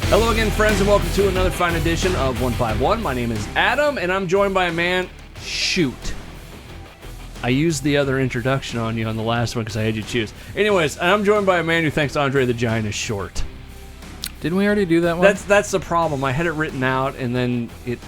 Hello again, friends, and welcome to another fine edition of 151. My name is Adam, and I'm joined by a man... Shoot. I used the other introduction on you on the last one because I had you choose. Anyways, I'm joined by a man who thinks Andre the Giant is short. Didn't we already do that one? That's the problem. I had it written out, and then it...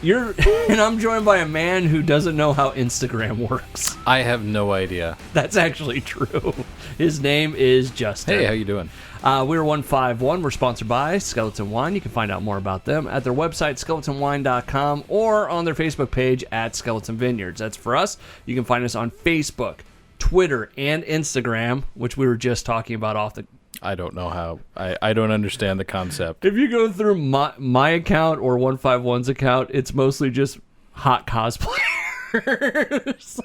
And I'm joined by a man who doesn't know how Instagram works. I have no idea. That's actually true. His name is Justin. Hey, how you doing? We're 151. We're sponsored by Skeleton Wine. You can find out more about them at their website, skeletonwine.com, or on their Facebook page at Skeleton Vineyards. That's for us. You can find us on Facebook, Twitter, and Instagram, which we were just talking about off the... I don't know how. I don't understand the concept. If you go through my account or 151's account, it's mostly just hot cosplayers.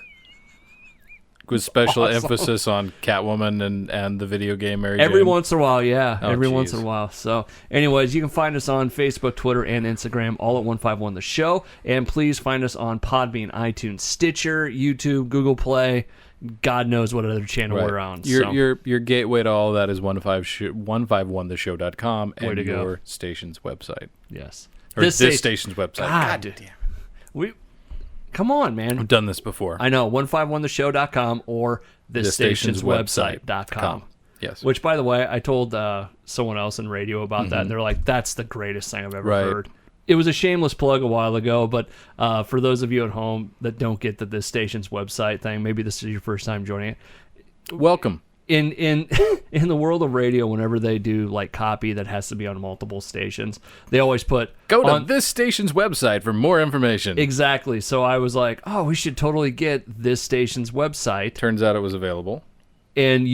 With special emphasis on Catwoman and the video game Mary Jane. Every once in a while, yeah. Oh, Every geez. once in a while. So, anyways, you can find us on Facebook, Twitter, and Instagram, all at 151 The Show. And please find us on Podbean, iTunes, Stitcher, YouTube, Google Play. God knows what other channel we're on. Your gateway to all of that is 151theshow.com and your station's website. Yes. Or this station's website. God damn. Come on, man. I've done this before. I know. 151theshow.com or thisstationswebsite.com. Yes. Which, by the way, I told someone else in radio about that, and they're like, that's the greatest thing I've ever heard. It was a shameless plug a while ago, but for those of you at home that don't get the This Station's website thing, maybe this is your first time joining it. Welcome. In the world of radio, whenever they do like copy that has to be on multiple stations, they always put go to this station's website for more information. Exactly. So I was like, oh, we should totally get this station's website. Turns out it was available. And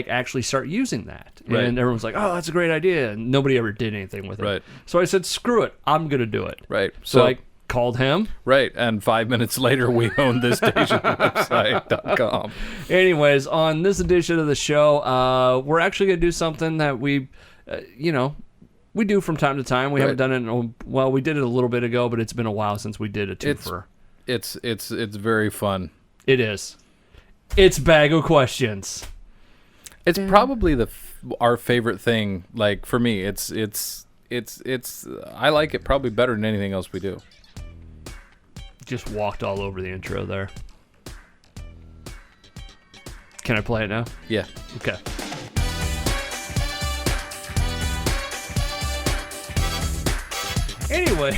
actually start using that. Right. And everyone's like, oh, that's a great idea. And nobody ever did anything with it. Right. So I said, screw it. I'm going to do it. Right. So I called him. Right. And 5 minutes later, we own this stationwebsite.com. Anyways, on this edition of the show, we're actually going to do something that we do from time to time. We haven't done it we did it a little bit ago, but it's been a while since we did a twofer. It's very fun. It is. It's Bag of Questions. It's probably our favorite thing. Like for me, it's I like it probably better than anything else we do. Just walked all over the intro there. Can I play it now? Yeah. Okay. Anyway.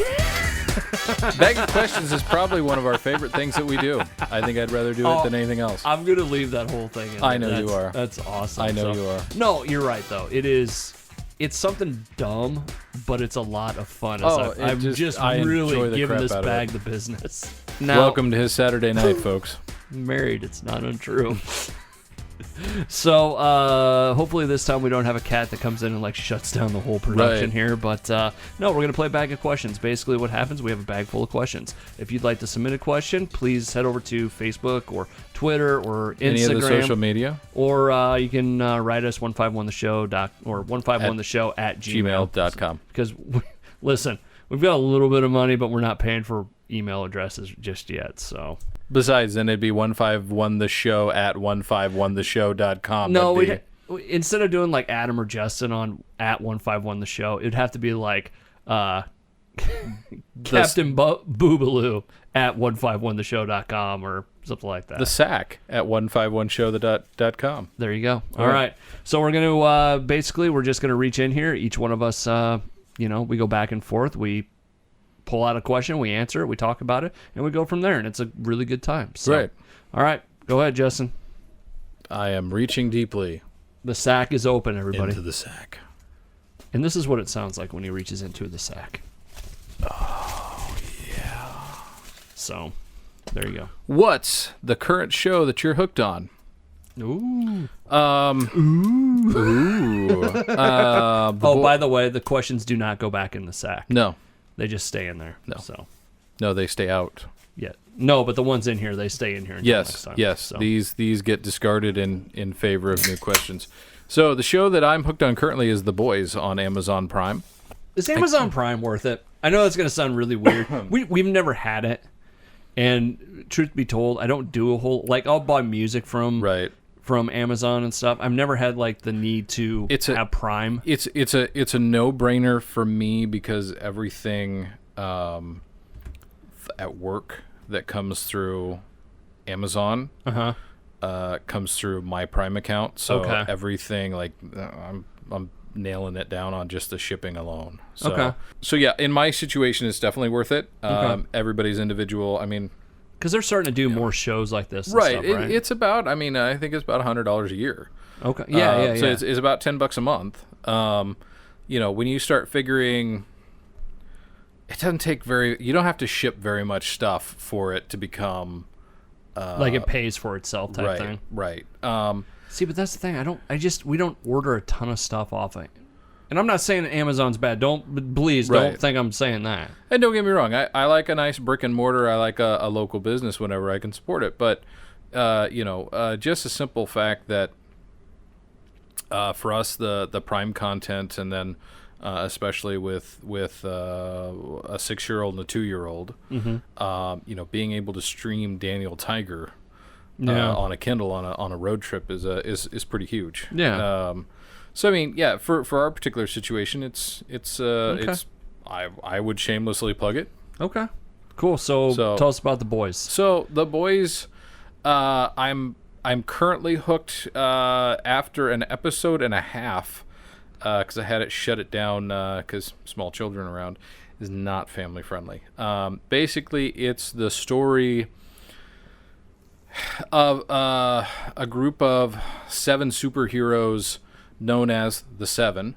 Bag of Questions is probably one of our favorite things that we do. I think I'd rather do it than anything else. I'm going to leave that whole thing in. I know you are. That's awesome. I know you are. No, you're right, though. It's something dumb, but it's a lot of fun. I'm just really giving this bag the business. Now, welcome to his Saturday night, folks. Married, it's not untrue. So hopefully this time we don't have a cat that comes in and like shuts down the whole production here. But no, we're going to play Bag of Questions. Basically what happens, we have a bag full of questions. If you'd like to submit a question, please head over to Facebook or Twitter or Instagram. Any of the social media. Or you can write us 151theshow or 151theshow at gmail.com. Because, listen, we've got a little bit of money, but we're not paying for email addresses just yet, so... Besides, then it'd be 151theshow at 151theshow.com. No, instead of doing like Adam or Justin on at 151theshow, it'd have to be like Captain Boobaloo at 151theshow.com or something like that. The sack at 151show.com. There you go. All right. So we're going to basically, we're just going to reach in here. Each one of us, we go back and forth. We pull out a question, we answer it, we talk about it, and we go from there, and it's a really good time. So, right. All right, go ahead, Justin. I am reaching deeply. The sack is open, everybody. Into the sack. And this is what it sounds like when he reaches into the sack. Oh, yeah. So, there you go. What's the current show that you're hooked on? Ooh. By the way, the questions do not go back in the sack. No. They just stay in there. No, they stay out. Yeah. No, but the ones in here, they stay in here until next time. Yes. So. These get discarded in favor of new questions. So the show that I'm hooked on currently is The Boys on Amazon Prime. Is Amazon Prime worth it? I know that's going to sound really weird. We've never had it. And truth be told, I don't do a whole like I'll buy music from Right. from Amazon and stuff. I've never had like the need to have Prime. It's a no-brainer for me because everything at work that comes through Amazon comes through my Prime account. So everything like I'm nailing it down on just the shipping alone. So yeah, in my situation, it's definitely worth it. Everybody's individual. I mean, because they're starting to do more shows like this. And right. Stuff, right? It's about. I mean, I think it's about $100 a year. Okay. Yeah. So it's about $10 a month. When you start figuring, it doesn't take you don't have to ship very much stuff for it to become like it pays for itself type thing. Right. See, but that's the thing. We don't order a ton of stuff off it. And I'm not saying that Amazon's bad. Please don't think I'm saying that. And don't get me wrong. I like a nice brick and mortar. I like a local business whenever I can support it. But, just a simple fact that for us, the Prime content, and then especially with a 6-year-old and a 2-year-old, being able to stream Daniel Tiger on a Kindle on a road trip is pretty huge. Yeah. So I mean, yeah, for our particular situation, it's I would shamelessly plug it. Okay. Cool. So tell us about The Boys. So The Boys, I'm currently hooked after an episode and a half because I had it shut it down because small children around is not family friendly. Basically, it's the story of a group of 7 superheroes known as the Seven,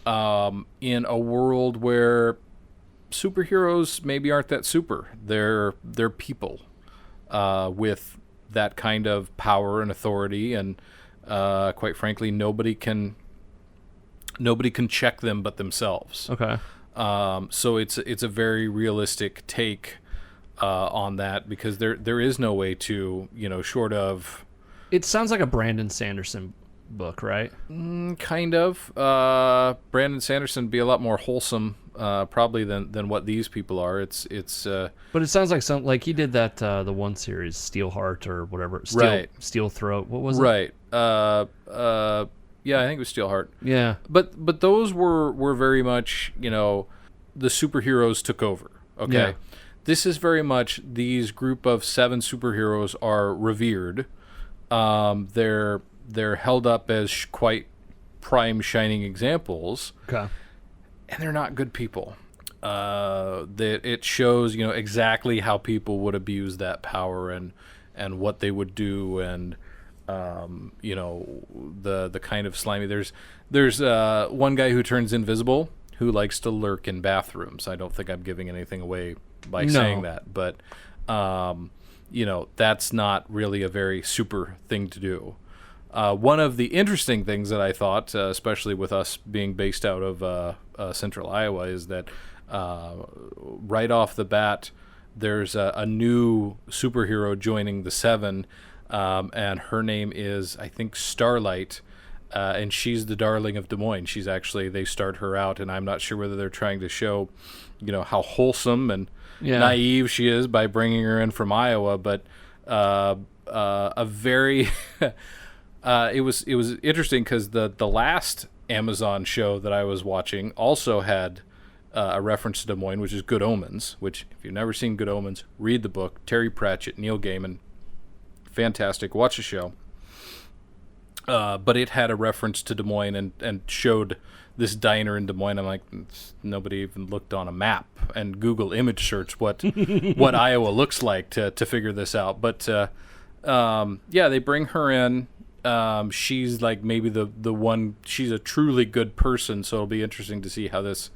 in a world where superheroes maybe aren't that super. They're people with that kind of power and authority, and quite frankly, nobody can check them but themselves. Okay. So it's a very realistic take on that because there is no way to short of. It sounds like a Brandon Sanderson book, right? Kind of. Brandon Sanderson would be a lot more wholesome, probably than what these people are. It's. But it sounds like he did that the one series, Steelheart or whatever. Steel Throat. What was it? Right. Yeah, I think it was Steelheart. Yeah. But those were very much the superheroes took over. Okay. Yeah. This is very much these group of 7 superheroes are revered. They're held up as quite prime shining examples. Okay. And they're not good people. That it shows, exactly how people would abuse that power and what they would do, and the kind of slimy. There's one guy who turns invisible who likes to lurk in bathrooms. I don't think I'm giving anything away by saying that, but that's not really a very super thing to do. One of the interesting things that I thought, especially with us being based out of central Iowa, is that right off the bat, there's a new superhero joining the 7, and her name is, I think, Starlight, and she's the darling of Des Moines. They start her out, and I'm not sure whether they're trying to show, how wholesome and naive she is by bringing her in from Iowa, but a very... it was interesting because the last Amazon show that I was watching also had a reference to Des Moines, which is Good Omens, which if you've never seen Good Omens, read the book. Terry Pratchett, Neil Gaiman, fantastic. Watch the show. But it had a reference to Des Moines and showed this diner in Des Moines. I'm like, nobody even looked on a map and Google image search what Iowa looks like to figure this out. But they bring her in. She's like maybe the one. She's a truly good person, so it'll be interesting to see how this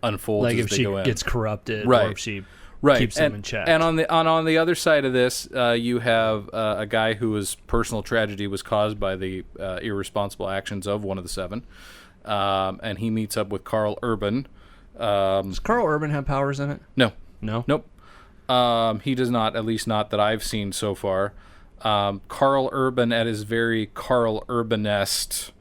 unfolds. Like as if they she go in. gets corrupted, Right. or if she Right. keeps them in check. And on the other side of this, you have a guy whose personal tragedy was caused by the irresponsible actions of one of the 7, and he meets up with Carl Urban. Does Carl Urban have powers in it? No. Nope. He does not, at least not that I've seen so far. Carl Urban, at his very Carl Urbanest,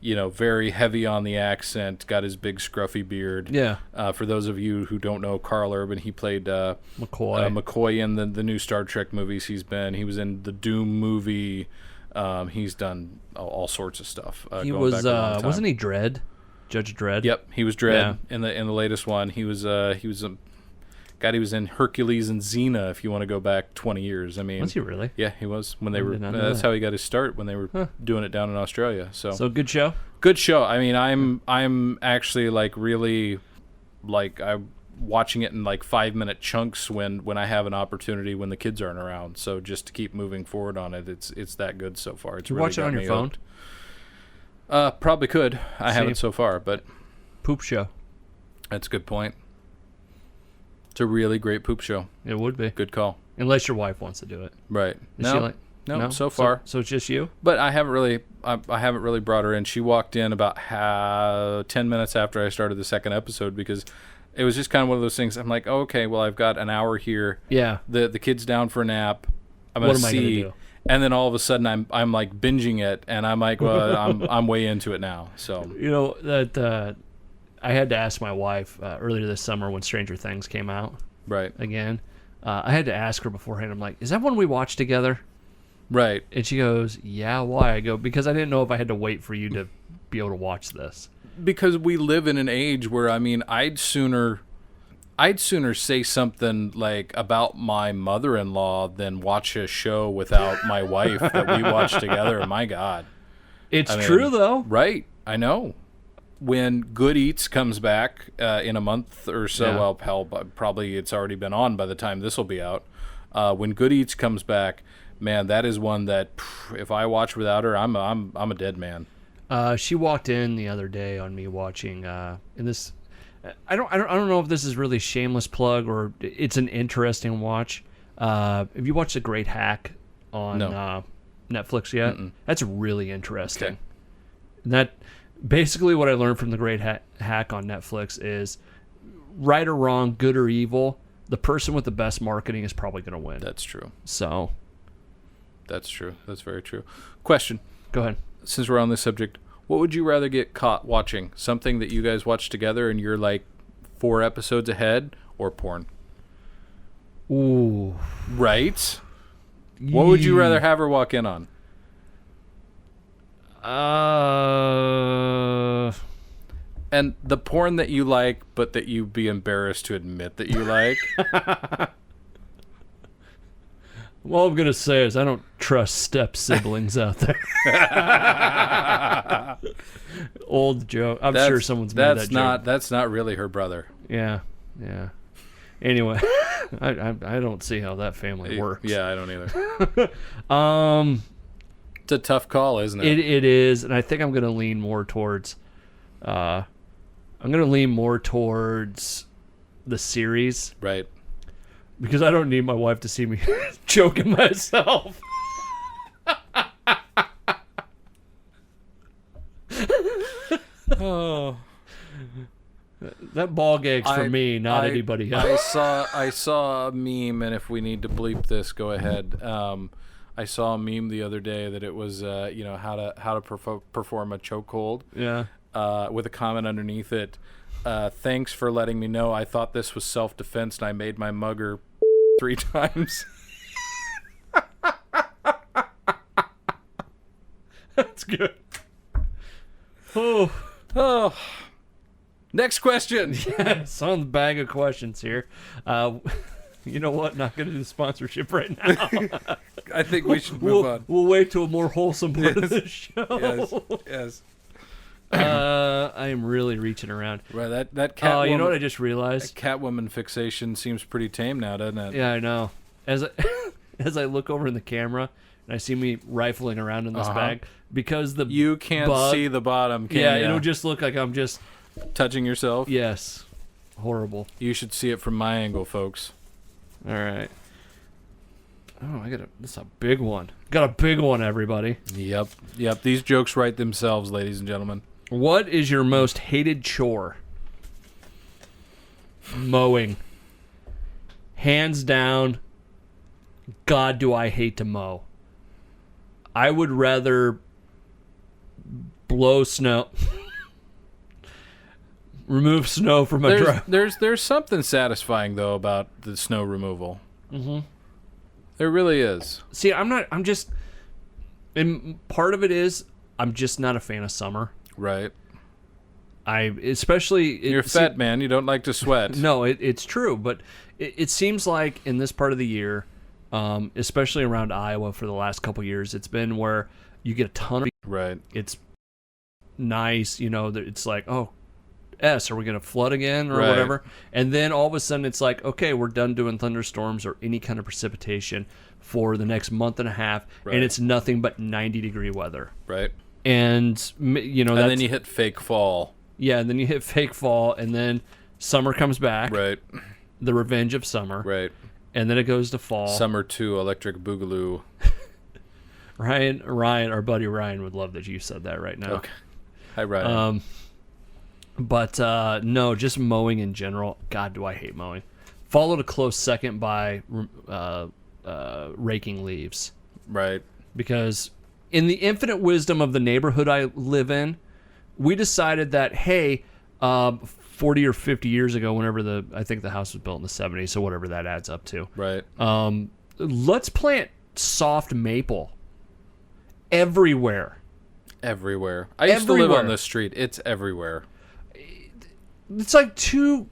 very heavy on the accent, got his big scruffy beard. Yeah. For those of you who don't know Carl Urban, he played McCoy in the new Star Trek movies he's been. He was in the Doom movie. He's done all sorts of stuff. He was wasn't he Dredd? Judge Dredd? Yep, he was Dredd in the latest one. He was he was in Hercules and Xena. If you want to go back 20 years, I mean, was he really? Yeah, he was when they were. That's how he got his start when they were doing it down in Australia. So good show. Good show. I mean, I'm actually really I'm watching it in 5-minute chunks when I have an opportunity when the kids aren't around. So just to keep moving forward on it, it's that good so far. It's you really watch it on your phone? Probably could. I haven't so far, but poop show. That's a good point. It's a really great poop show. It would be. Good call. Unless your wife wants to do it. Right. Is she no, so far. So it's just you? But I haven't really brought her in. She walked in about 10 minutes after I started the second episode because it was just kind of one of those things. I'm like, oh, okay, well, I've got an hour here. Yeah. The kid's down for a nap. I'm going to see. What am I going to do? And then all of a sudden I'm binging it and I'm like, well, I'm way into it now. So that I had to ask my wife earlier this summer when Stranger Things came out. Right. Again. I had to ask her beforehand. I'm like, is that one we watched together? Right. And she goes, yeah, why? I go, because I didn't know if I had to wait for you to be able to watch this. Because we live in an age where, I mean, I'd sooner say something about my mother-in-law than watch a show without my wife that we watch together. My God. It's true, though. Right. I know. When Good Eats comes back in a month or so, probably it's already been on by the time this will be out. When Good Eats comes back, man, that is one that if I watch without her, I'm a dead man. She walked in the other day on me watching, and this, I don't know if this is really shameless plug or it's an interesting watch. Have you watched The Great Hack on Netflix yet? Mm-mm. That's really interesting. Okay. That basically what I learned from The Great Hack on Netflix is right or wrong, good or evil, the person with the best marketing is probably going to win. That's true. So. That's true. That's very true. Question. Go ahead. Since we're on this subject, what would you rather get caught watching? Something that you guys watch together and you're 4 episodes ahead, or porn? Ooh. Right? What would you rather have her walk in on? And the porn that you like, but that you'd be embarrassed to admit that you like. Well, all I'm going to say is I don't trust step siblings out there. Old joke. I'm sure someone's made that joke. That's not really her brother. Yeah. Anyway, I don't see how that family works. Yeah, I don't either. It's a tough call, isn't it? It is, and I think I'm going to lean more towards the series. Right. Because I don't need my wife to see me choking myself. Oh. That ball gag's for me, not anybody else. I saw a meme, and if we need to bleep this, go ahead. I saw a meme the other day that it was how to perform a chokehold. Yeah. With a comment underneath it. Thanks for letting me know. I thought this was self-defense, and I made my mugger 3 times. That's good. Oh. Next question. Yes, on the bag of questions here. You know what? Not going to do the sponsorship right now. I think we should move on. We'll wait to a more wholesome part of the show. Yes. I am really reaching around. Right, that Catwoman. Oh, you know what I just realized? Catwoman fixation seems pretty tame now, doesn't it? Yeah, I know. As I look over in the camera and I see me rifling around in this bag, because you can't see the bottom. Can you? It'll just look like I'm just touching yourself. Yes, horrible. You should see it from my angle, folks. All right. Oh, this is a big one. Got a big one, everybody. Yep. These jokes write themselves, ladies and gentlemen. What is your most hated chore? Mowing. Hands down. God, do I hate to mow. I would rather blow snow. Remove snow from a driveway. There's something satisfying though about the snow removal. Mm-hmm. There really is. See, I'm just, and part of it is I'm just not a fan of summer. Right. You're fat, man. You don't like to sweat. No, it's true, but it seems like in this part of the year, especially around Iowa for the last couple years, it's been where you get a ton of. Right. It's nice, it's like, oh, are we going to flood again or whatever? And then all of a sudden it's like, okay, we're done doing thunderstorms or any kind of precipitation for the next month and a half, and it's nothing but 90-degree weather. Right. And, and then you hit fake fall. Yeah, and then you hit fake fall, and then summer comes back. Right. The revenge of summer. Right. And then it goes to fall. Summer 2, Electric Boogaloo. Ryan, our buddy Ryan would love that you said that right now. Okay. Hi, Ryan. But no, just mowing in general. God, do I hate mowing. Followed a close second by raking leaves. Right. Because in the infinite wisdom of the neighborhood I live in, we decided that, hey, 40 or 50 years ago, whenever I think the house was built in the 70s, so whatever that adds up to. Right. Let's plant soft maple everywhere. Everywhere. I used to live on this street. It's everywhere. It's like 2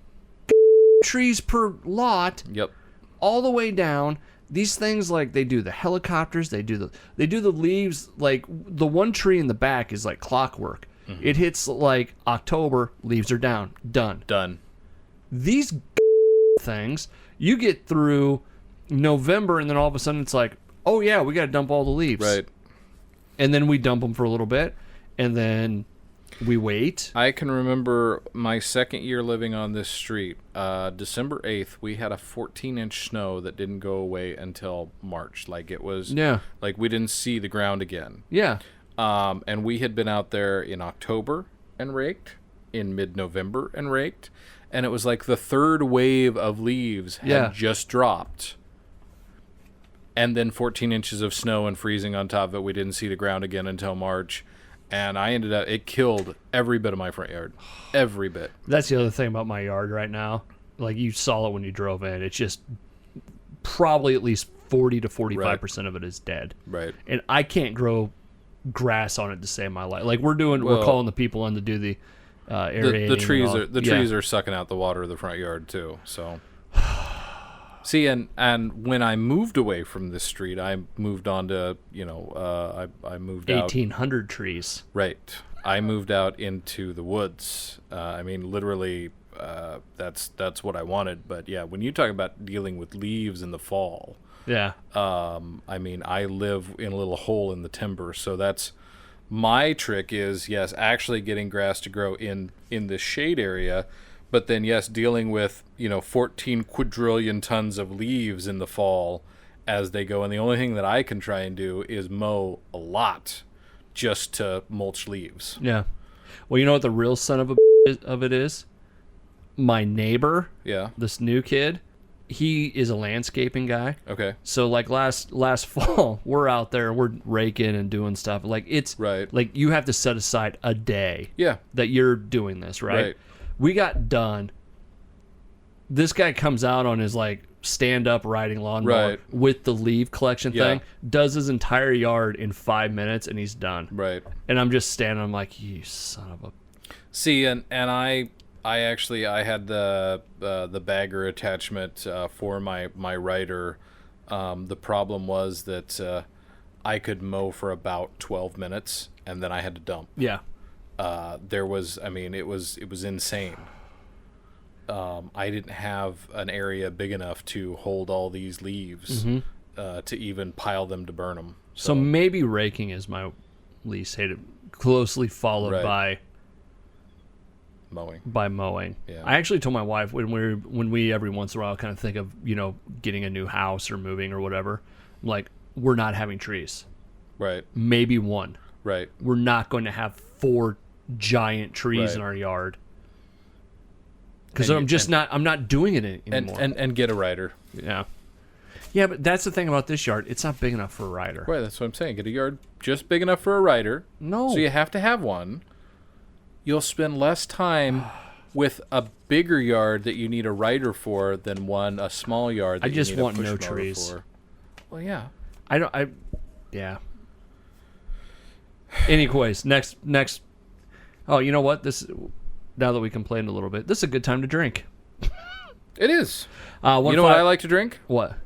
trees per lot. Yep. All the way down. These things, like, they do the helicopters, they do the leaves. Like, the one tree in the back is like clockwork. Mm-hmm. It hits like October, leaves are down. Done. These things, you get through November, and then all of a sudden it's like, oh yeah, we got to dump all the leaves. Right. And then we dump them for a little bit, and then we wait. I can remember my second year living on this street. December 8th, we had a 14-inch snow that didn't go away until March. Like, it was, like, we didn't see the ground again. Yeah. And we had been out there in October and raked, in mid-November and raked, and it was like the third wave of leaves had just dropped. And then 14 inches of snow and freezing on top of it. We didn't see the ground again until March. And it killed every bit of my front yard. Every bit. That's the other thing about my yard right now. Like, you saw it when you drove in. It's just probably at least 40 to 45% of it is dead. Right. And I can't grow grass on it to save my life. Like, we're calling the people in to do the aerating. The trees are sucking out the water of the front yard too. So see, and when I moved away from this street, I moved on to I moved 1,800 trees. Right. I moved out into the woods. I mean, literally, that's what I wanted. But yeah, when you talk about dealing with leaves in the fall. Yeah. I mean, I live in a little hole in the timber, so that's my trick is, yes, actually getting grass to grow in the shade area, but then, yes, dealing with, 14 quadrillion tons of leaves in the fall as they go. And the only thing that I can try and do is mow a lot just to mulch leaves. Yeah. Well, you know what the real son of it is? My neighbor. Yeah. This new kid. He is a landscaping guy. Okay. So like last fall, we're out there, we're raking and doing stuff. Like it's right. Like you have to set aside a day. Yeah. That you're doing this, right? We got done. This guy comes out on his like stand up riding lawnmower with the leaf collection thing, does his entire yard in 5 minutes, and he's done. Right. And I'm just standing. I'm like, you son of a. See, and I had the bagger attachment for my rider. The problem was that I could mow for about 12 minutes and then I had to dump. Yeah. It was insane. I didn't have an area big enough to hold all these leaves to even pile them to burn them. So maybe raking is my least hated, closely followed by mowing. Yeah. I actually told my wife when we every once in a while kind of think of, getting a new house or moving or whatever, like, we're not having trees. Right. Maybe one. Right. We're not going to have 4 giant trees in our yard. Because I'm not doing it anymore. And get a rider. Yeah. Yeah, but that's the thing about this yard. It's not big enough for a rider. Right, that's what I'm saying. Get a yard just big enough for a rider. No. So you have to have one. You'll spend less time with a bigger yard that you need a rider for than a small yard that I just you need want a push no mower trees. for. Well, yeah. Yeah. Anyways, next. Oh, you know what? Now that we complained a little bit, this is a good time to drink. It is. You know what I like to drink? What?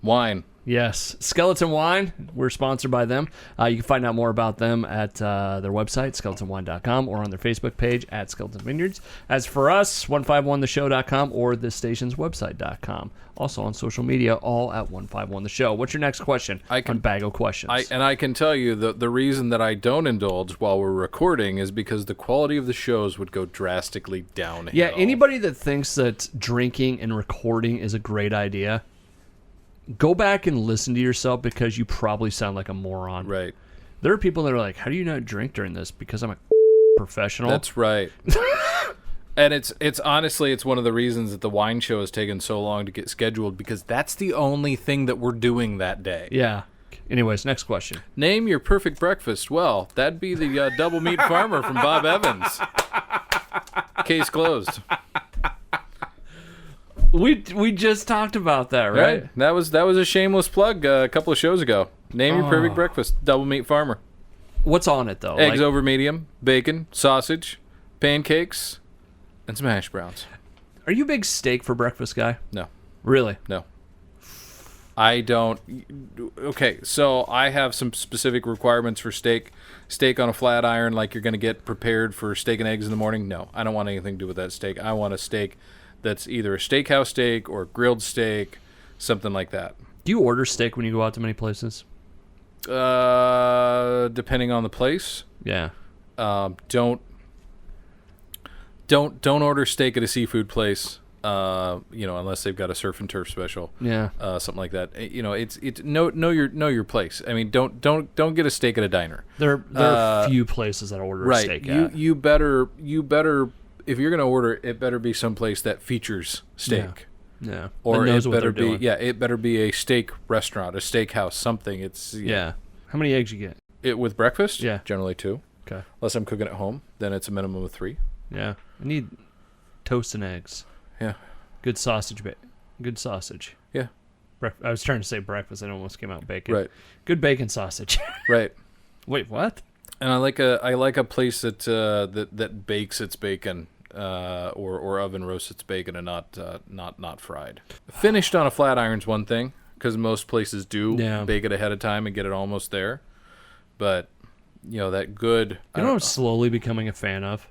Wine. Yes, Skeleton Wine. We're sponsored by them. You can find out more about them at their website, skeletonwine.com, or on their Facebook page at Skeleton Vineyards. As for us, 151theshow.com or thisstationswebsite.com. Also on social media, all at 151theshow. What's your next question on Bag of Questions? I can tell you the reason that I don't indulge while we're recording is because the quality of the shows would go drastically downhill. Yeah, anybody that thinks that drinking and recording is a great idea, go back and listen to yourself because you probably sound like a moron. Right. There are people that are like, how do you not drink during this? Because I'm a professional. That's right. And it's honestly, it's one of the reasons that the wine show has taken so long to get scheduled, because that's the only thing that we're doing that day. Yeah. Anyways, next question. Name your perfect breakfast. Well, that'd be the double meat farmer from Bob Evans. Case closed. We just talked about that, right? That was a shameless plug a couple of shows ago. Name your perfect breakfast. Double meat farmer. What's on it, though? Eggs over medium, bacon, sausage, pancakes, and some hash browns. Are you a big steak for breakfast guy? No. Really? No. I don't. Okay, so I have some specific requirements for steak. Steak on a flat iron, like you're going to get prepared for steak and eggs in the morning. No, I don't want anything to do with that steak. I want a steak that's either a steakhouse steak or grilled steak, something like that. Do you order steak when you go out to many places? Depending on the place. Yeah. Don't order steak at a seafood place. Unless they've got a surf and turf special. Yeah. Something like that. It's know your place. I mean, don't get a steak at a diner. There are few places that order a steak at. You better if you're gonna order, it better be someplace that features steak. Yeah. Or knows it what better they're doing. it better be a steak restaurant, a steakhouse, something. It's yeah. How many eggs you get? It with breakfast? Yeah. Generally 2. Okay. Unless I'm cooking at home, then it's a minimum of 3. Yeah. I need toast and eggs. Yeah. Good sausage. Good sausage. Yeah. I was trying to say breakfast. It almost came out bacon. Right. Good bacon sausage. Right. Wait, what? And I like a place that bakes its bacon, or oven roasts its bacon and not fried. Finished on a flat iron's one thing, because most places do bake it ahead of time and get it almost there. But that good. You know what I'm slowly becoming a fan of?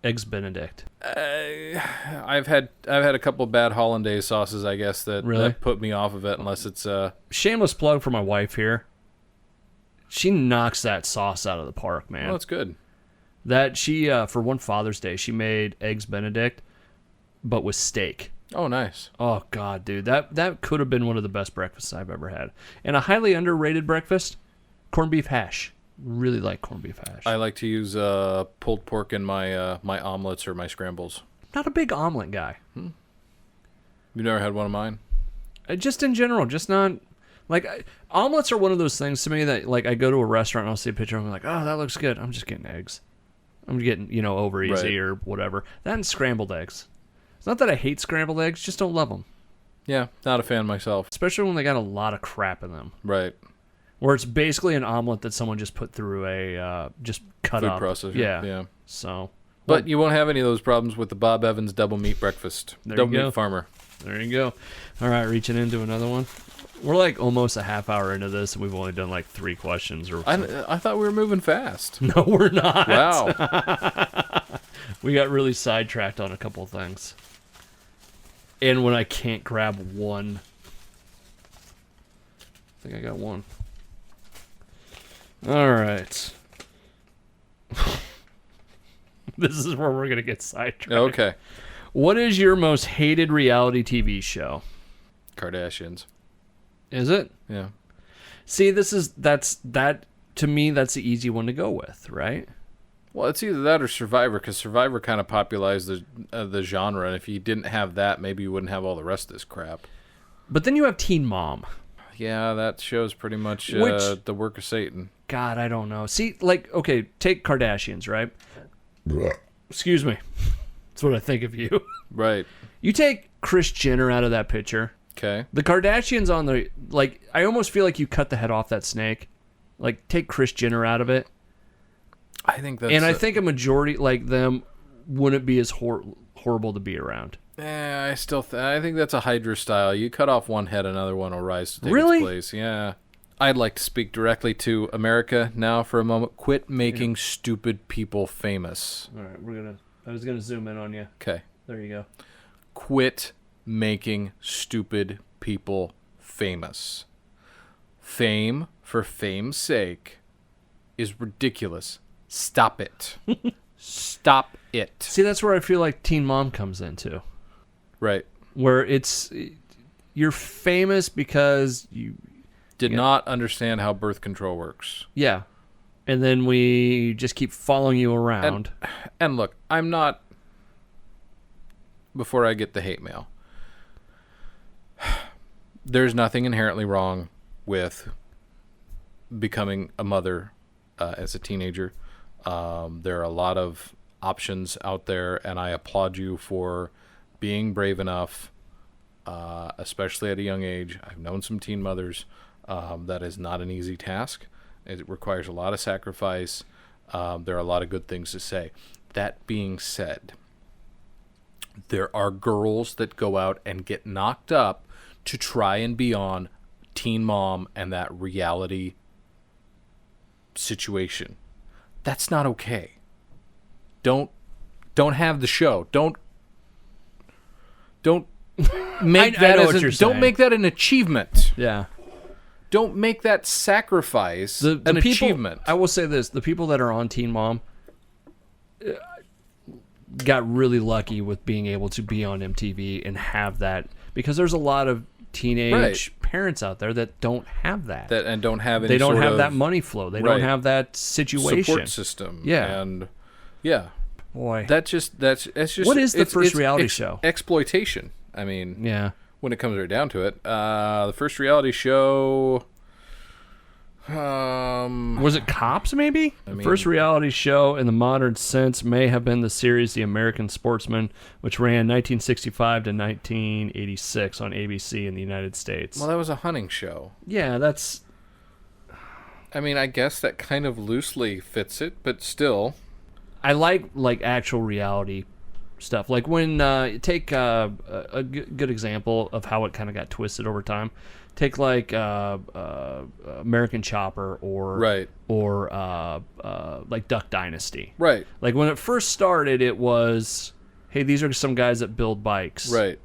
Eggs Benedict. I've had a couple of bad hollandaise sauces, I guess, that put me off of it, unless it's shameless plug for my wife here. She knocks that sauce out of the park, man. Oh, that's good. That she for one Father's Day, she made Eggs Benedict, but with steak. Oh, nice. Oh God, dude, that could have been one of the best breakfasts I've ever had. And a highly underrated breakfast, corned beef hash. Really like corned beef hash. I like to use pulled pork in my my omelets or my scrambles. Not a big omelet guy. You've never had one of mine? Just in general, just not. Like, omelets are one of those things to me that, like, I go to a restaurant and I'll see a picture and I'm like, oh, that looks good. I'm just getting eggs. I'm getting, over easy or whatever. That and scrambled eggs. It's not that I hate scrambled eggs, just don't love them. Yeah, not a fan myself. Especially when they got a lot of crap in them. Right. Where it's basically an omelet that someone just put through a, just cut up. Food processor. Yeah. So. But you won't have any of those problems with the Bob Evans double meat breakfast. Double meat farmer. There you go. All right, reaching into another one. We're like almost a half hour into this, and we've only done like 3 questions. I thought we were moving fast. No, we're not. Wow. We got really sidetracked on a couple of things. And when I can't grab one. I think I got one. All right. This is where we're going to get sidetracked. Okay. What is your most hated reality TV show? Kardashians. Is it? Yeah. See, that to me, that's the easy one to go with, right? Well, it's either that or Survivor, because Survivor kind of popularized the genre, and if you didn't have that, maybe you wouldn't have all the rest of this crap. But then you have Teen Mom. Yeah, that show's pretty much the work of Satan. God, I don't know. See, like, okay, take Kardashians, right? Excuse me. That's what I think of you. Right. You take Kris Jenner out of that picture. Okay. The Kardashians on the, like, I almost feel like you cut the head off that snake. Like, take Kris Jenner out of it. I think that's... And I think a majority, like them, wouldn't be as horrible to be around. I still I think that's a Hydra style. You cut off one head, another one will rise to take its place. Yeah. I'd like to speak directly to America now for a moment. Quit making stupid people famous. All right, I was gonna zoom in on you. Okay. There you go. Quit making stupid people famous. Fame for fame's sake is ridiculous. Stop it. Stop it. See, that's where I feel like Teen Mom comes into. Right. Where you're famous because you did not understand how birth control works. Yeah. And then we just keep following you around. And look, I'm not, before I get the hate mail, there's nothing inherently wrong with becoming a mother as a teenager. There are a lot of options out there, and I applaud you for being brave enough, especially at a young age. I've known some teen mothers. That is not an easy task. It requires a lot of sacrifice. There are a lot of good things to say. That being said, there are girls that go out and get knocked up to try and be on Teen Mom and that reality situation. That's not okay. Don't have the show. Don't make don't make that an achievement. Yeah. Don't make that sacrifice an achievement. I will say this: the people that are on Teen Mom got really lucky with being able to be on MTV and have that, because there's a lot of teenage parents out there that don't have that. And don't have any They don't sort have of that money flow. They don't have that situation. Support system. Yeah. And yeah. Boy. That's just What is the first reality show? Exploitation. I mean, yeah. When it comes right down to it. The first reality show, was it Cops, maybe? The first reality show in the modern sense may have been the series The American Sportsman, which ran 1965 to 1986 on ABC in the United States. Well, that was a hunting show. Yeah, that's... I mean, I guess that kind of loosely fits it, but still... I like actual reality stuff. Like when take a good example of how it kind of got twisted over time. Take like American Chopper or like Duck Dynasty. Right. Like when it first started, it was, hey, these are some guys that build bikes. Right.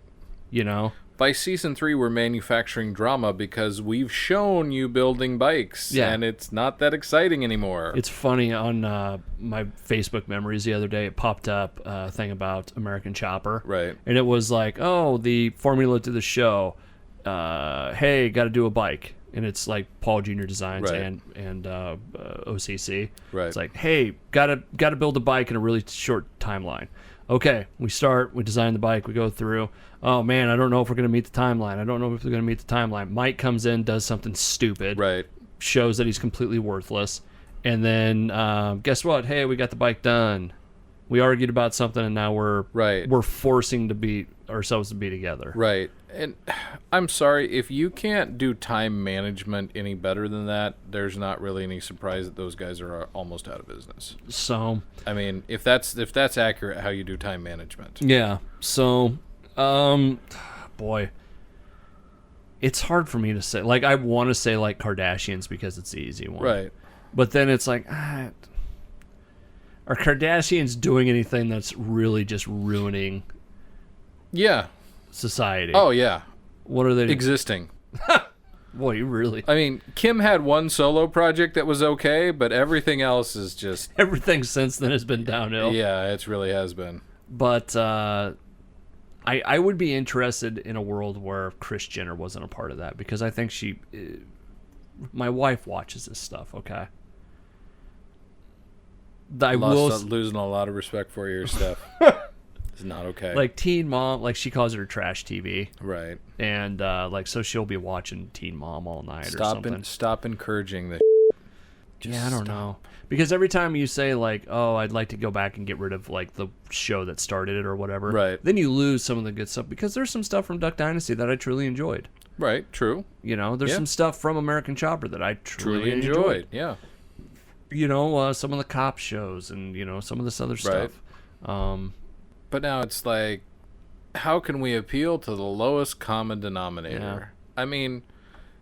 You know. By season 3, we're manufacturing drama because we've shown you building bikes, and it's not that exciting anymore. It's funny, on my Facebook memories the other day, it popped up a thing about American Chopper. Right. And it was like, oh, the formula to the show, hey, got to do a bike. And it's like Paul Jr. Designs and OCC. Right. It's like, hey, got to build a bike in a really short timeline. Okay, we design the bike, we go through. Oh, man, I don't know if we're going to meet the timeline. I don't know if we're going to meet the timeline. Mike comes in, does something stupid. Right. Shows that he's completely worthless. And then, guess what? Hey, we got the bike done. We argued about something, and now we're forcing ourselves to be together. Right. And I'm sorry, if you can't do time management any better than that, there's not really any surprise that those guys are almost out of business. So, I mean, if that's accurate, how you do time management. Yeah. So, boy, it's hard for me to say. Like, I want to say like Kardashians because it's the easy one. Right. But then it's like, are Kardashians doing anything that's really just ruining? Yeah. Society. Oh yeah. What are they existing? Boy, you really. I mean, Kim had one solo project that was okay, but everything else is just everything since then has been downhill. Yeah, it really has been. But I would be interested in a world where Kris Jenner wasn't a part of that, because I think my wife watches this stuff. Okay. Losing a lot of respect for your stuff. It's not okay. Like Teen Mom, like she calls it her trash TV. Right. And like so she'll be watching Teen Mom all night or something. Stop encouraging the I don't know. Because every time you say like, oh, I'd like to go back and get rid of like the show that started it or whatever, right, then you lose some of the good stuff because there's some stuff from Duck Dynasty that I truly enjoyed. Right, true. You know, there's some stuff from American Chopper that I truly enjoyed. Yeah. You know, some of the cop shows and, you know, some of this other stuff. But now it's like, how can we appeal to the lowest common denominator? Yeah. I mean,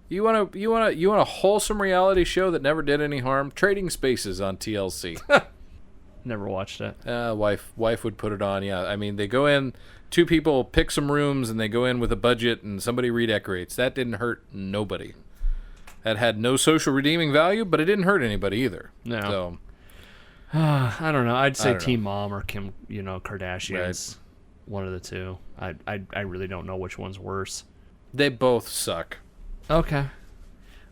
you want a wholesome reality show that never did any harm? Trading Spaces on TLC. Never watched it. Wife would put it on. Yeah, I mean, they go in, two people pick some rooms, and they go in with a budget, and somebody redecorates. That didn't hurt nobody. That had no social redeeming value, but it didn't hurt anybody either. No. So, I don't know. I'd say Teen Mom or Kim, you know, Kardashians. Right. One of the two. I really don't know which one's worse. They both suck. Okay.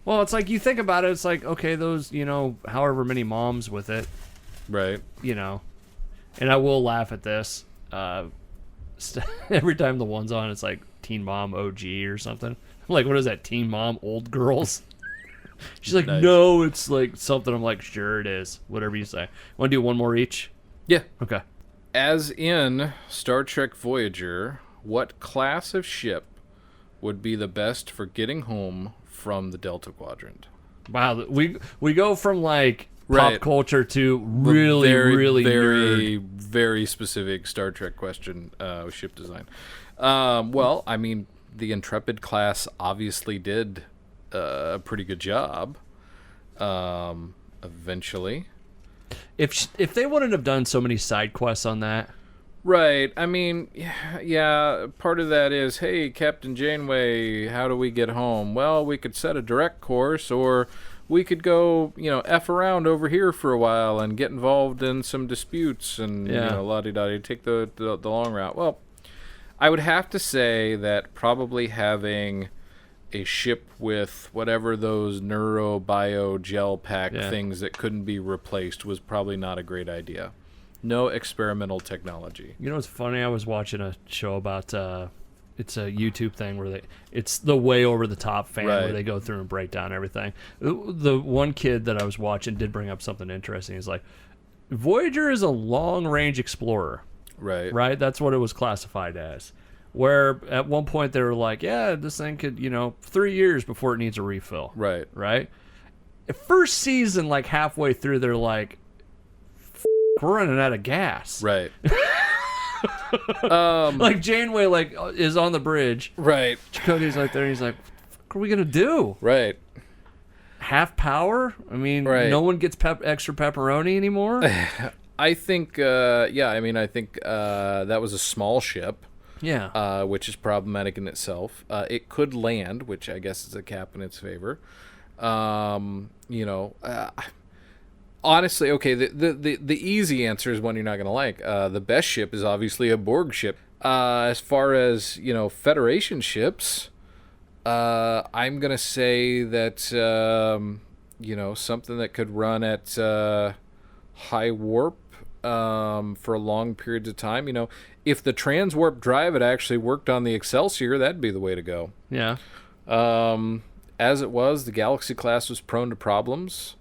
Well, it's like you think about it. It's like, okay, those, you know, however many moms with it. Right. You know. And I will laugh at this. Every time the one's on, it's like Teen Mom OG or something. I'm like, what is that? Teen Mom Old Girls? She's like, nice. No, it's like something. I'm like, sure it is. Whatever you say. Want to do one more each? Yeah. Okay. As in Star Trek Voyager, what class of ship would be the best for getting home from the Delta Quadrant? Wow, we go from like pop culture to really very specific Star Trek question, ship design. Well, I mean, the Intrepid class obviously did a pretty good job. Eventually, if they wouldn't have done so many side quests on that. Right. I mean, yeah, part of that is, hey, Captain Janeway, how do we get home? Well, we could set a direct course, or we could go, you know, F around over here for a while and get involved in some disputes and, you know, la-di-da-di, take the long route. Well, I would have to say that probably having a ship with whatever those neurobio gel pack things that couldn't be replaced was probably not a great idea. No experimental technology. You know what's funny? I was watching a show about it's a YouTube thing where it's the way over the top fan where they go through and break down everything. The one kid that I was watching did bring up something interesting. He's like, Voyager is a long range explorer. Right? That's what it was classified as. Where at one point they were like, yeah, this thing could, 3 years before it needs a refill. Right? First season, like halfway through, they're like, we're running out of gas. Right. Like Janeway is on the bridge. Right. Chakotay's like there and he's like, what are we going to do? Right. Half power? I mean, no one gets extra pepperoni anymore? I think, I think that was a small ship. Yeah. Which is problematic in itself. It could land, which I guess is a cap in its favor. Honestly, okay, the easy answer is one you're not going to like. The best ship is obviously a Borg ship. As far as, Federation ships, I'm going to say that, something that could run at high warp for long periods of time. If the transwarp drive had actually worked on the Excelsior, that'd be the way to go. Yeah. As it was, the Galaxy class was prone to problems.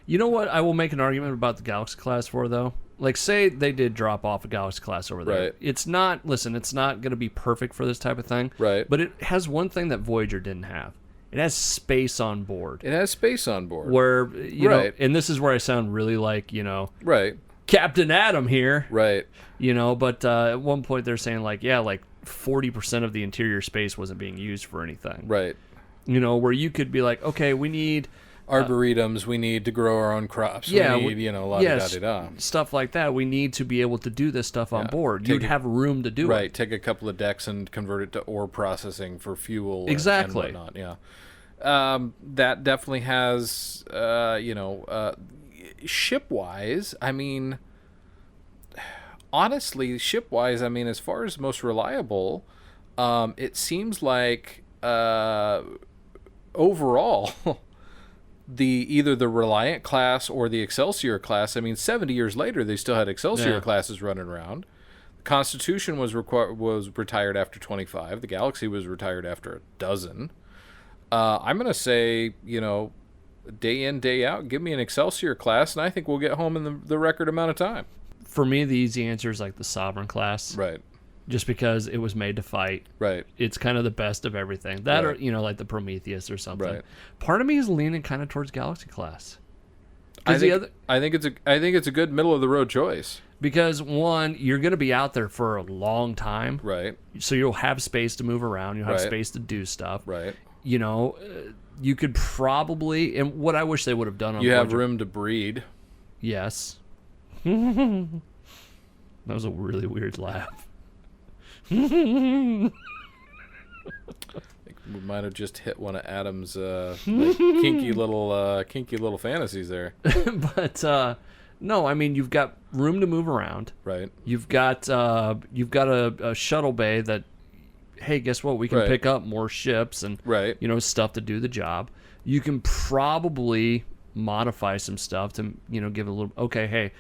You know what I will make an argument about the Galaxy class for, though? Like, say they did drop off a Galaxy class over there. Right. It's not going to be perfect for this type of thing. Right. But it has one thing that Voyager didn't have. It has space on board. It has space on board. Where, know, and this is where I sound really like, Right. Captain Atom here. Right. But at one point they're saying, 40% of the interior space wasn't being used for anything. Right. Where you could be like, okay, we need arboretums, we need to grow our own crops. We need, stuff like that. We need to be able to do this stuff on board. You'd have room to do it. Right, take a couple of decks and convert it to ore processing for fuel and whatnot. Yeah. That definitely has, ship-wise, I mean, honestly, ship-wise, I mean, as far as most reliable, it seems like overall either the Reliant class or the Excelsior class, I mean, 70 years later, they still had Excelsior classes running around. Constitution was retired after 25. The Galaxy was retired after a dozen. I'm going to say, day in, day out, give me an Excelsior class, and I think we'll get home in the record amount of time. For me, the easy answer is like the Sovereign class. Right. Just because it was made to fight. Right. It's kind of the best of everything. That right. or, like the Prometheus or something. Right. Part of me is leaning kind of towards Galaxy class. I think it's a good middle of the road choice. Because one, you're going to be out there for a long time. Right. So you'll have space to move around. You'll have right. space to do stuff. Right. You could probably, and what I wish they would have done on you have room to breed. Yes. That was a really weird laugh. We might have just hit one of Adam's kinky little fantasies there. But no, I mean, you've got room to move around. Right. You've got a shuttle bay that, hey, guess what? We can right. pick up more ships and right. Stuff to do the job. You can probably modify some stuff to give it a little. Okay, hey,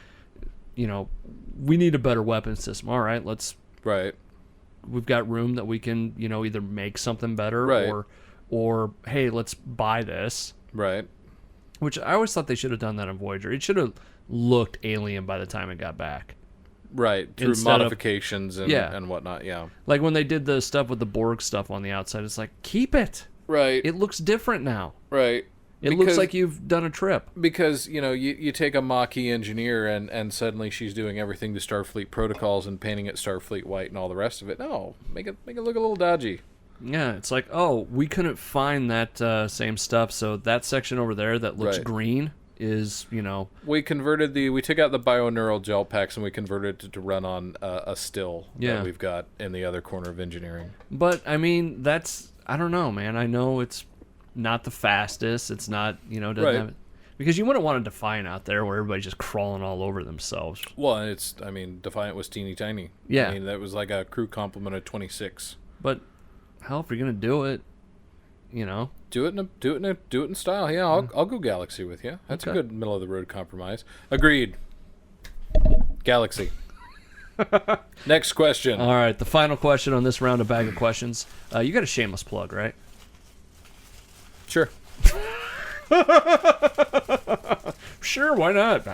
we need a better weapon system. All right, let's. Right. We've got room that we can either make something better right. or hey, let's buy this. Right. Which I always thought they should have done that on Voyager. It should have looked alien by the time it got back. Right, through modifications and whatnot, yeah. Like when they did the stuff with the Borg stuff on the outside, it's like, keep it. Right. It looks different now. Right. It looks like you've done a trip. Because, you take a Maquis engineer and suddenly she's doing everything to Starfleet protocols and painting it Starfleet white and all the rest of it. No, make it look a little dodgy. Yeah, it's like, oh, we couldn't find that same stuff, so that section over there that looks right. green is, we took out the bioneural gel packs and we converted it to run on a still that we've got in the other corner of engineering. But I mean, I don't know, man. I know it's not the fastest. It's not, doesn't right. have it. Because you wouldn't want a Defiant out there where everybody's just crawling all over themselves. Well, Defiant was teeny tiny. Yeah. I mean, that was like a crew complement of 26. But hell, if you're gonna do it, do it in style. Yeah, I'll go Galaxy with you. That's a good middle of the road compromise. Agreed. Galaxy. Next question. All right, the final question on this round of bag of questions. You got a shameless plug, right? Sure. Sure, why not?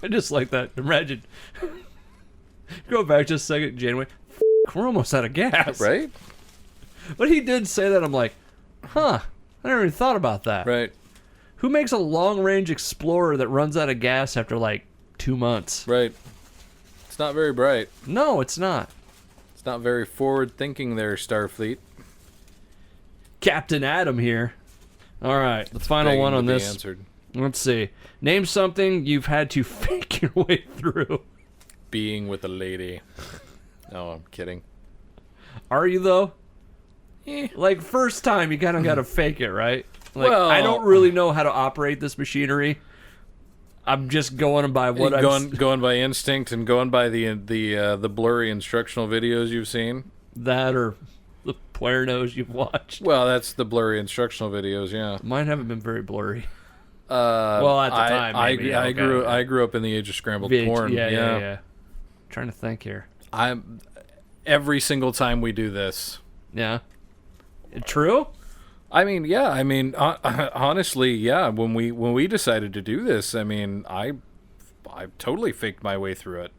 I just like that. Imagine. Go back just a second, Janeway. We're almost out of gas. Right? But he did say that. I'm like, I never even thought about that. Right. Who makes a long-range Explorer that runs out of gas after, 2 months? Right. It's not very bright. No, it's not. It's not very forward-thinking there, Starfleet. Captain Adam here. All right, the final one on this. Answered. Let's see. Name something you've had to fake your way through. Being with a lady. No, I'm kidding. Are you, though? First time, you kind of got to fake it, right? I don't really know how to operate this machinery. I'm just going by what I'm... Going by instinct and going by the blurry instructional videos you've seen? That or the Puernos you've watched. Well, that's the blurry instructional videos, yeah. Mine haven't been very blurry. Well, at the time, maybe. I grew up in the age of scrambled porn. Yeah. Trying to think here. Every single time we do this. Yeah. True? I mean, yeah. I mean, honestly, yeah. When we decided to do this, I mean, I totally faked my way through it.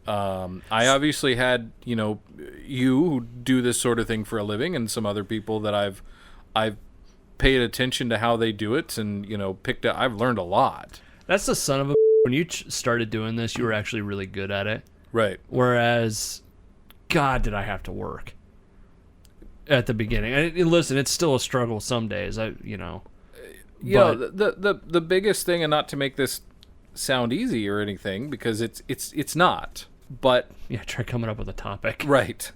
I obviously had, you who do this sort of thing for a living, and some other people that I've paid attention to how they do it, and picked up. I've learned a lot. That's the son of a. When you started doing this, you were actually really good at it. Right. Whereas, God, did I have to work at the beginning? And listen, it's still a struggle some days. The biggest thing, and not to make this sound easy or anything, because it's not. But yeah, try coming up with a topic. Right.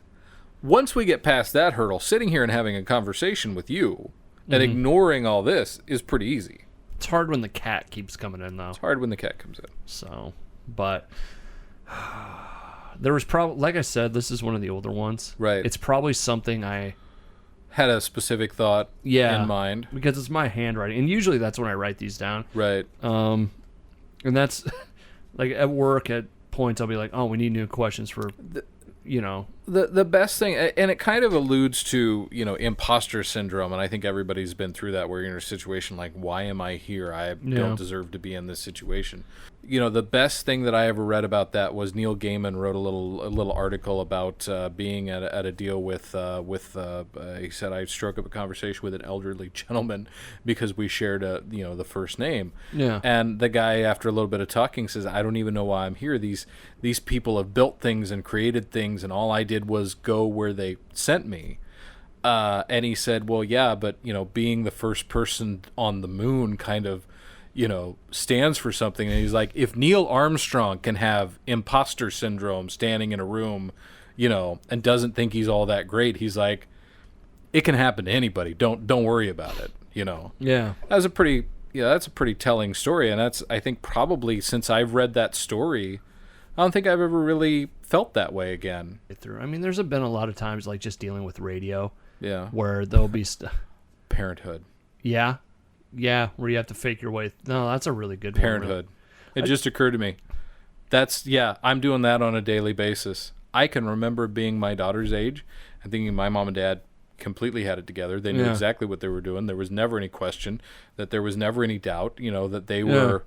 Once we get past that hurdle, sitting here and having a conversation with you and ignoring all this is pretty easy. It's hard when the cat keeps coming in, though. It's hard when the cat comes in. So, but there was probably, like I said, this is one of the older ones. Right. It's probably something I had a specific thought in mind. Because it's my handwriting. And usually that's when I write these down. Right. And that's like at work at points I'll be like, oh, we need new questions for, The best thing, and it kind of alludes to, imposter syndrome, and I think everybody's been through that, where you're in a situation like, why am I here? I don't deserve to be in this situation. The best thing that I ever read about that was Neil Gaiman wrote a little article about being at a deal with he said, I struck up a conversation with an elderly gentleman because we shared the first name. Yeah. And the guy, after a little bit of talking, says, I don't even know why I'm here. These people have built things and created things, and all I did was go where they sent me. And he said, well, yeah, but being the first person on the moon kind of stands for something. And he's like, if Neil Armstrong can have imposter syndrome standing in a room, and doesn't think he's all that great, he's like, it can happen to anybody. Don't worry about it. Yeah. That's a pretty telling story. And that's, I think, probably since I've read that story, I don't think I've ever really felt that way again. I mean, there's been a lot of times, like, just dealing with radio. Yeah. Where there'll be Parenthood. Yeah. Yeah, where you have to fake your way. No, that's a really good Parenthood. one. It just occurred to me. I'm doing that on a daily basis. I can remember being my daughter's age and thinking my mom and dad completely had it together. They knew exactly what they were doing. There was never any question, that there was never any doubt, that they were,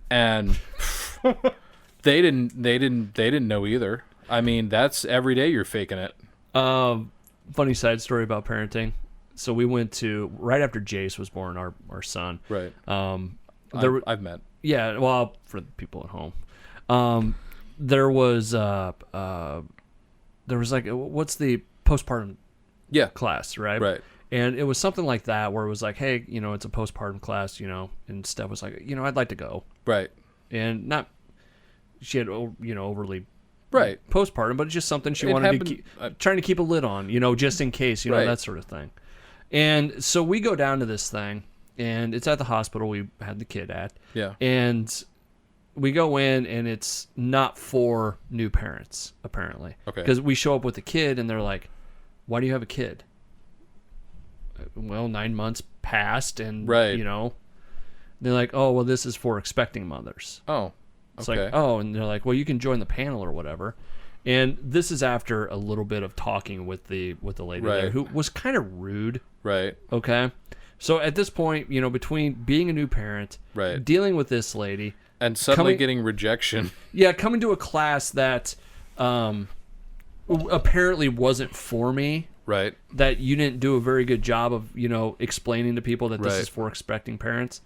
and they didn't know either. I mean, that's every day you're faking it. Funny side story about parenting. So we went to, right after Jace was born, our son. Right. I've met. Yeah, well, for the people at home. There was like, what's the postpartum class, right? Right. And it was something like that, where it was like, hey, it's a postpartum class, and Steph was like, I'd like to go. Right. And she had, overly postpartum, but it's just something she wanted to keep, trying to keep a lid on, just in case, that sort of thing. And so we go down to this thing, and it's at the hospital we had the kid at. Yeah. And we go in, and it's not for new parents, apparently. Okay. Because we show up with the kid, and they're like, why do you have a kid? Well, 9 months passed, and, they're like, oh, well, this is for expecting mothers. Oh, okay. It's like, oh, and they're like, well, you can join the panel or whatever. And this is after a little bit of talking with the lady there, who was kind of rude. Right. Okay. So at this point, between being a new parent, dealing with this lady, and suddenly getting rejection. Yeah, coming to a class that apparently wasn't for me. Right. That you didn't do a very good job of, explaining to people that this is for expecting parents.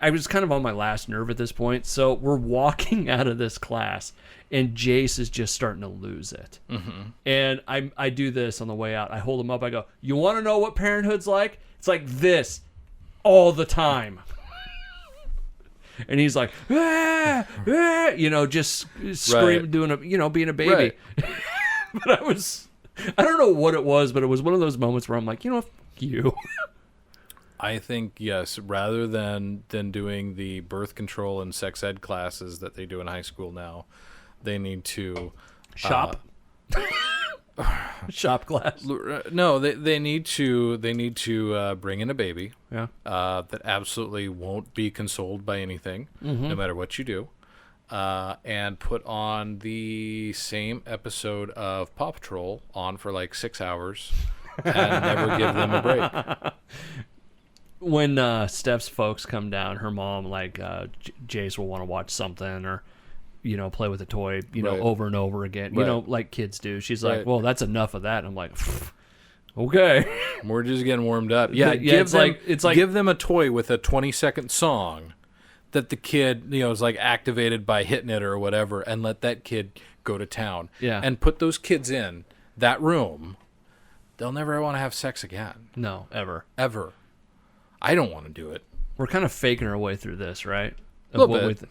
I was kind of on my last nerve at this point. So we're walking out of this class, and Jace is just starting to lose it. Mm-hmm. And I do this on the way out. I hold him up. I go, you want to know what parenthood's like? It's like this all the time. And he's like, just screaming, doing being a baby. Right. But I don't know what it was, but it was one of those moments where I'm like, fuck you. I think, yes, rather than doing the birth control and sex ed classes that they do in high school now, they need to shop class. No, they need to bring in a baby. Yeah. That absolutely won't be consoled by anything, no matter what you do, and put on the same episode of Paw Patrol on for like 6 hours, and never give them a break. When Steph's folks come down, her mom, Jace will want to watch something or, play with a toy, over and over again, like kids do. She's like, well, that's enough of that. And I'm like, okay. We're just getting warmed up. Yeah, give them a toy with a 20-second song that the kid, is like activated by hitting it or whatever, and let that kid go to town. Yeah. And put those kids in that room. They'll never want to have sex again. No, ever. Ever. I don't want to do it. We're kind of faking our way through this, right? A little bit.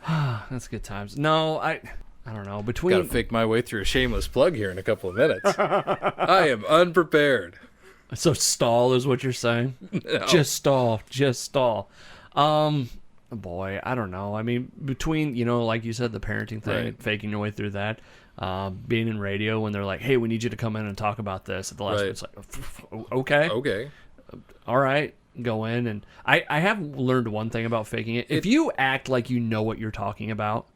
That's good times. No, I don't know. Gotta fake my way through a shameless plug here in a couple of minutes. I am unprepared. So stall is what you're saying? No. Just stall. Boy, I don't know. I mean, between, like you said, the parenting thing, faking your way through that, being in radio when they're like, hey, we need you to come in and talk about this. At the last, it's like, okay. Okay. All right, go in. And I have learned one thing about faking it. If you act like you know what you're talking about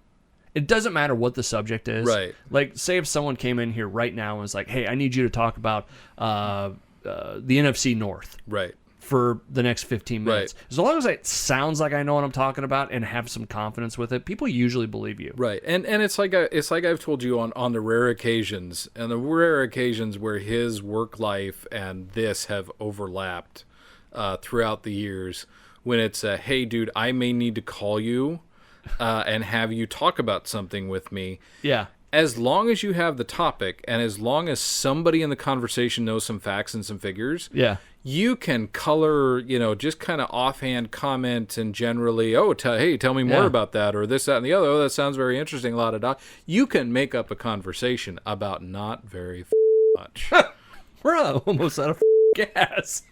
It doesn't matter what the subject is. Right. Like, say if someone came in here right now and was like, hey, I need you to talk about the NFC North. Right. For the next 15 minutes. Right. As long as it sounds like I know what I'm talking about and have some confidence with it, people usually believe you. Right. And it's like I've told you on the rare occasions, and the rare occasions where his work life and this have overlapped throughout the years, when it's hey dude, I may need to call you and have you talk about something with me. Yeah. As long as you have the topic and as long as somebody in the conversation knows some facts and some figures, Yeah. you can color, just kind of offhand comment and generally, hey, tell me more about that, or this, that, and the other. Oh, that sounds very interesting, la-da-da. You can make up a conversation about not very much. We're almost out of gas.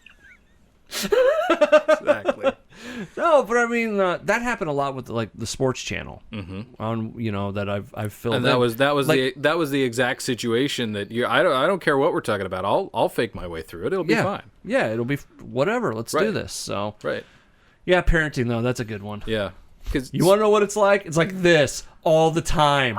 Exactly. No, but I mean that happened a lot with the sports channel. On that I've filled. And that was the exact situation that I don't care what we're talking about. I'll fake my way through it. It'll be fine. Yeah, it'll be whatever. Let's do this. So right. Yeah, parenting though, that's a good one. Yeah. Because you want to know what it's like? It's like this all the time.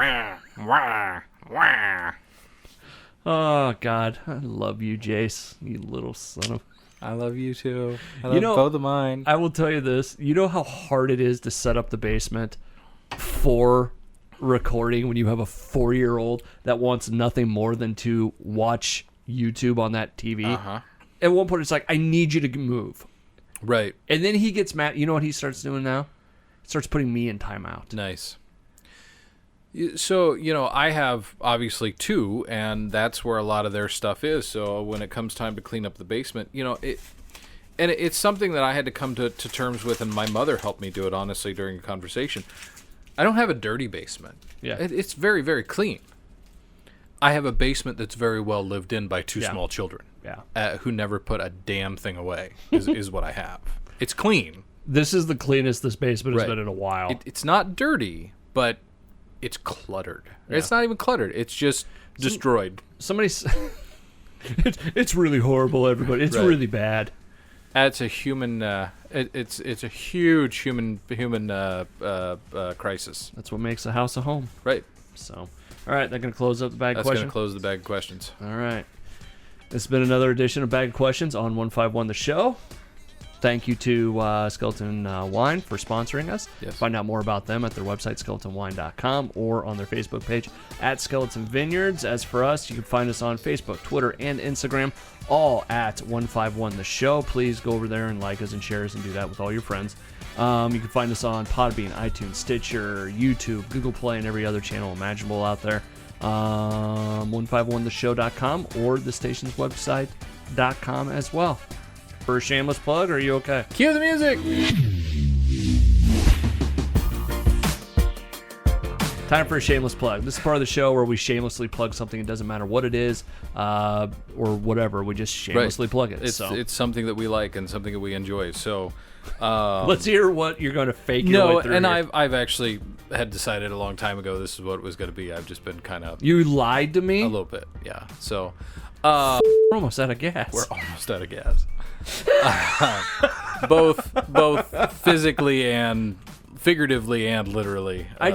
Oh God, I love you, Jace. You little son of. I love you too. I love both of mine. I will tell you this. You know how hard it is to set up the basement for recording when you have a 4-year-old that wants nothing more than to watch YouTube on that TV? Uh-huh. At one point, it's like, I need you to move. Right. And then he gets mad. You know what he starts doing now? He starts putting me in timeout. Nice. So, I have obviously 2, and that's where a lot of their stuff is. So when it comes time to clean up the basement, it's something that I had to come to terms with, and my mother helped me do it, honestly, during a conversation. I don't have a dirty basement. Yeah. It's very, very clean. I have a basement that's very well lived in by 2 small children. Yeah. Who never put a damn thing away, is what I have. It's clean. This is the cleanest this basement has been in a while. It's not dirty, but it's cluttered. Yeah. It's not even cluttered. It's just destroyed. It's really horrible, everybody. It's really bad. It's a human. It's a huge human crisis. That's what makes a house a home. Right. So, all right, that's gonna close up the bag of questions. That's gonna close the bag of questions. All right. It's been another edition of Bag of Questions on 151 The Show. Thank you to Skeleton Wine for sponsoring us. Yes. Find out more about them at their website, skeletonwine.com, or on their Facebook page at Skeleton Vineyards. As for us, you can find us on Facebook, Twitter, and Instagram, all at 151 The Show. Please go over there and like us and share us and do that with all your friends. You can find us on Podbean, iTunes, Stitcher, YouTube, Google Play, and every other channel imaginable out there. 151theshow.com or the station's website.com as well. For a shameless plug, or are you okay? Cue the music! Time for a shameless plug. This is part of the show where we shamelessly plug something. It doesn't matter what it is or whatever. We just shamelessly plug it. It's something that we like and something that we enjoy. So let's hear what you're going to fake your way through. And here. I've actually had decided a long time ago this is what it was going to be. I've just been kind of... You lied to me? A little bit, yeah. So... we're almost out of gas. We're almost out of gas. Both physically and figuratively and literally. I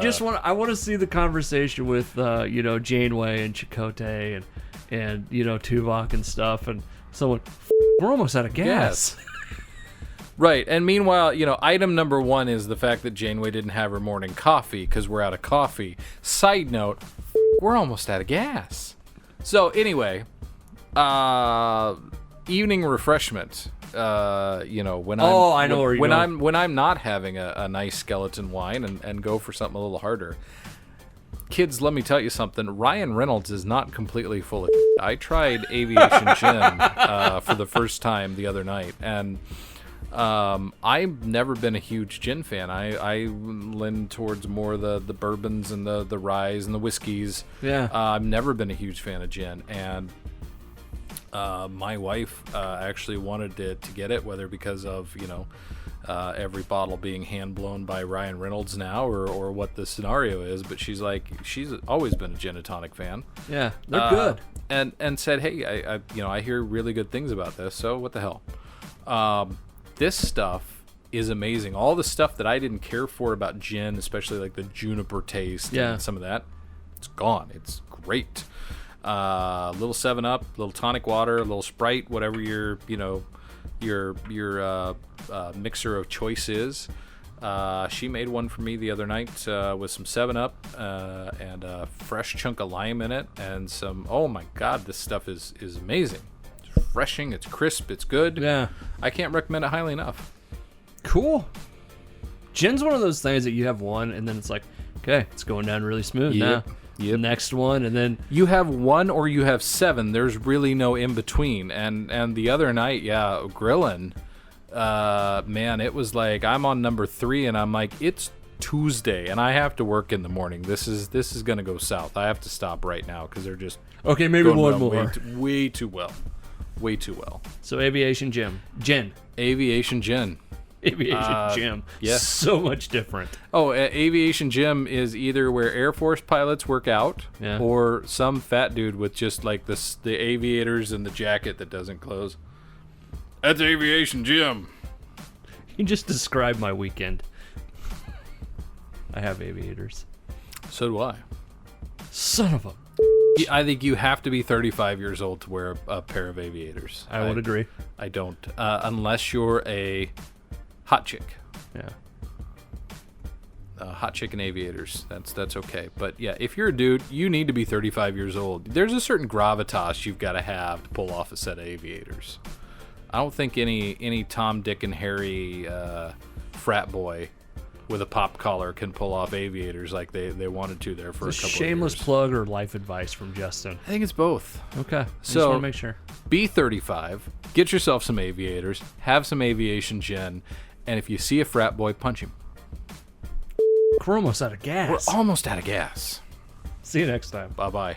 want to see the conversation with Janeway and Chakotay and Tuvok and stuff, and someone, we're almost out of gas. Right, and meanwhile, item number 1 is the fact that Janeway didn't have her morning coffee because we're out of coffee. Side note, we're almost out of gas. So anyway, evening refreshment. When I'm not having a nice skeleton wine and go for something a little harder. Kids, let me tell you something. Ryan Reynolds is not completely full of shit. I tried Aviation Gin for the first time the other night, and I've never been a huge gin fan. I lean towards more the bourbons and the ryes and the whiskeys. Yeah. I've never been a huge fan of gin, and my wife actually wanted to get it, whether because of every bottle being hand blown by Ryan Reynolds now, or what the scenario is. But she's always been a gin and tonic fan. Yeah, they're good. And said, hey, I hear really good things about this. So what the hell? This stuff is amazing. All the stuff that I didn't care for about gin, especially like the juniper taste and some of that, it's gone. It's great. Little 7-Up, little tonic water, a little Sprite, whatever your mixer of choice is. She made one for me the other night with some 7-Up and a fresh chunk of lime in it, and some. Oh my God, this stuff is amazing. It's refreshing. It's crisp. It's good. Yeah, I can't recommend it highly enough. Cool. Gin's one of those things that you have one, and then it's like, okay, it's going down really smooth now. Yep. Next one, and then you have one or you have 7. There's really no in between. And the other night, grilling. Man, it was like I'm on number 3, and I'm like, it's Tuesday, and I have to work in the morning. This is gonna go south. I have to stop right now because they're just okay. Maybe one more. Way too well. So aviation gin. Aviation gin. Aviation gym. Yes. So much different. Oh, aviation gym is either where Air Force pilots work out or some fat dude with just like the aviators and the jacket that doesn't close. That's aviation gym. You just described my weekend. I have aviators. So do I. Son of a... I think you have to be 35 years old to wear a pair of aviators. I would agree. I don't. Unless you're a hot chick. Yeah. Hot chick and aviators. That's okay. But yeah, if you're a dude, you need to be 35 years old. There's a certain gravitas you've got to have to pull off a set of aviators. I don't think any Tom, Dick, and Harry frat boy with a pop collar can pull off aviators like they wanted to there for a couple of years. Shameless plug or life advice from Justin? I think it's both. Okay. So just want to make sure. Be 35, get yourself some aviators, have some aviation gin, and if you see a frat boy, punch him. We're almost out of gas. We're almost out of gas. See you next time. Bye-bye.